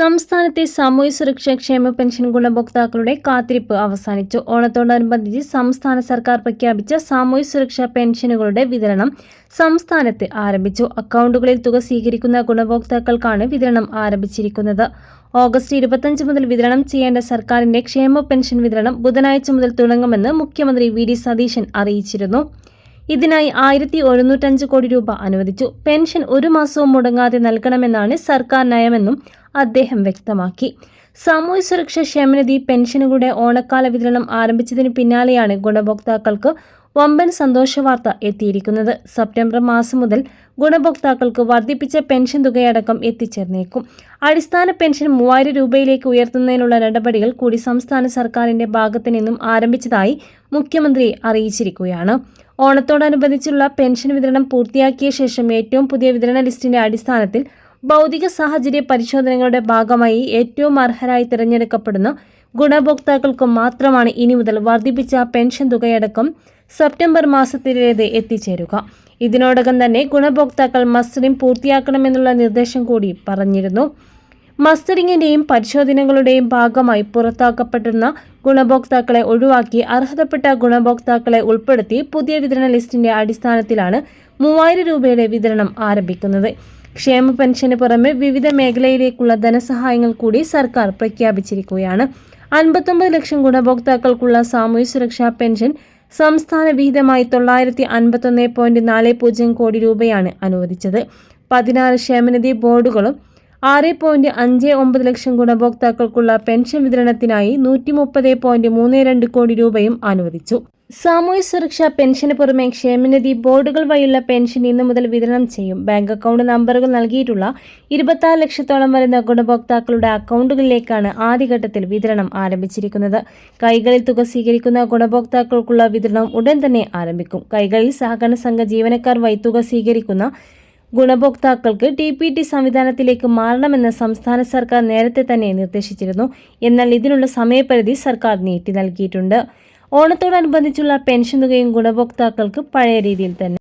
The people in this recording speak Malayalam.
സംസ്ഥാനത്തെ സാമൂഹ്യ സുരക്ഷാ ക്ഷേമ പെൻഷൻ ഗുണഭോക്താക്കളുടെ കാത്തിരിപ്പ് അവസാനിച്ചു. ഓണത്തോടനുബന്ധിച്ച് സംസ്ഥാന സർക്കാർ പ്രഖ്യാപിച്ച സാമൂഹ്യ സുരക്ഷാ പെൻഷനുകളുടെ വിതരണം സംസ്ഥാനത്ത് ആരംഭിച്ചു. അക്കൗണ്ടുകളിൽ തുക സ്വീകരിക്കുന്ന ഗുണഭോക്താക്കൾക്കാണ് വിതരണം ആരംഭിച്ചിരിക്കുന്നത്. ഓഗസ്റ്റ് 25 മുതൽ വിതരണം ചെയ്യേണ്ട സർക്കാരിന്റെ ക്ഷേമ പെൻഷൻ വിതരണം ബുധനാഴ്ച മുതൽ തുടങ്ങുമെന്ന് മുഖ്യമന്ത്രി വി.ഡി. സതീശൻ അറിയിച്ചിരുന്നു. ഇതിനായി 1105 കോടി രൂപ അനുവദിച്ചു. പെൻഷൻ ഒരു മാസവും മുടങ്ങാതെ നൽകണമെന്നാണ് സർക്കാർ നയമെന്നും അദ്ദേഹം വ്യക്തമാക്കി. സാമൂഹ്യ സുരക്ഷാ ക്ഷേമനിധി പെൻഷനുകളുടെ ഓണക്കാല വിതരണം ആരംഭിച്ചതിന് പിന്നാലെയാണ് ഗുണഭോക്താക്കൾക്ക് വമ്പൻ സന്തോഷവാർത്ത എത്തിയിരിക്കുന്നത്. സെപ്റ്റംബർ മാസം മുതൽ ഗുണഭോക്താക്കൾക്ക് വർദ്ധിപ്പിച്ച പെൻഷൻ തുകയടക്കം എത്തിച്ചേർന്നേക്കും. അടിസ്ഥാന പെൻഷൻ 3000 രൂപയിലേക്ക് ഉയർത്തുന്നതിനുള്ള നടപടികൾ കൂടി സംസ്ഥാന സർക്കാരിന്റെ ഭാഗത്തു നിന്നും ആരംഭിച്ചതായി മുഖ്യമന്ത്രി അറിയിച്ചിരിക്കുകയാണ്. ഓണത്തോടനുബന്ധിച്ചുള്ള പെൻഷൻ വിതരണം പൂർത്തിയാക്കിയ ശേഷം ഏറ്റവും പുതിയ വിതരണ ലിസ്റ്റിന്റെ അടിസ്ഥാനത്തിൽ ഭൗതിക സാഹചര്യ പരിശോധനകളുടെ ഭാഗമായി ഏറ്റവും അർഹരായി തിരഞ്ഞെടുക്കപ്പെടുന്ന ഗുണഭോക്താക്കൾക്ക് മാത്രമാണ് ഇനി മുതൽ വർദ്ധിപ്പിച്ച പെൻഷൻ തുകയടക്കം സെപ്റ്റംബർ മാസത്തിലേത് എത്തിച്ചേരുക. ഇതിനോടകം തന്നെ ഗുണഭോക്താക്കൾ മസ്റ്ററിംഗ് പൂർത്തിയാക്കണമെന്നുള്ള നിർദ്ദേശം കൂടി പറഞ്ഞിരുന്നു. മസ്റ്ററിംഗിന്റെയും പരിശോധനകളുടെയും ഭാഗമായി പുറത്താക്കപ്പെട്ടിരുന്ന ഗുണഭോക്താക്കളെ ഒഴിവാക്കി അർഹതപ്പെട്ട ഗുണഭോക്താക്കളെ ഉൾപ്പെടുത്തി പുതിയ വിതരണ ലിസ്റ്റിന്റെ അടിസ്ഥാനത്തിലാണ് 3000 രൂപയുടെ വിതരണം ആരംഭിക്കുന്നത്. ക്ഷേമ പെൻഷന് പുറമെ വിവിധ മേഖലയിലേക്കുള്ള ധനസഹായങ്ങൾ കൂടി സർക്കാർ പ്രഖ്യാപിച്ചിരിക്കുകയാണ്. 59 ലക്ഷം ഗുണഭോക്താക്കൾക്കുള്ള സാമൂഹ്യ സുരക്ഷാ പെൻഷൻ സംസ്ഥാന വിഹിതമായി 951.40 കോടി രൂപയാണ് അനുവദിച്ചത്. 16 ക്ഷേമനിധി ബോർഡുകളും 6.59 ലക്ഷം ഗുണഭോക്താക്കൾക്കുള്ള പെൻഷൻ വിതരണത്തിനായി 130.32 കോടി രൂപയും അനുവദിച്ചു. സാമൂഹ്യ സുരക്ഷാ പെൻഷന് പുറമെ ക്ഷേമനിധി ബോർഡുകൾ വഴിയുള്ള പെൻഷൻ ഇന്നു മുതൽ വിതരണം ചെയ്യും. ബാങ്ക് അക്കൗണ്ട് നമ്പറുകൾ നൽകിയിട്ടുള്ള 26 ലക്ഷത്തോളം വരുന്ന ഗുണഭോക്താക്കളുടെ അക്കൗണ്ടുകളിലേക്കാണ് ആദ്യഘട്ടത്തിൽ വിതരണം ആരംഭിച്ചിരിക്കുന്നത്. കൈകളിൽ തുക സ്വീകരിക്കുന്ന ഗുണഭോക്താക്കൾക്കുള്ള വിതരണം ഉടൻ തന്നെ ആരംഭിക്കും. കൈകളിൽ സഹകരണ സംഘ ജീവനക്കാർ വഴി തുക സ്വീകരിക്കുന്ന ഗുണഭോക്താക്കൾക്ക് DPT സംവിധാനത്തിലേക്ക് മാറണമെന്ന് സംസ്ഥാന സർക്കാർ നേരത്തെ തന്നെ നിർദ്ദേശിച്ചിരുന്നു. എന്നാൽ ഇതിനുള്ള സമയപരിധി സർക്കാർ നീട്ടി നൽകിയിട്ടുണ്ട്. ഓണത്തോടനുബന്ധിച്ചുള്ള പെൻഷൻ തുകയും ഗുണഭോക്താക്കൾക്ക് പഴയ രീതിയിൽ തന്നെ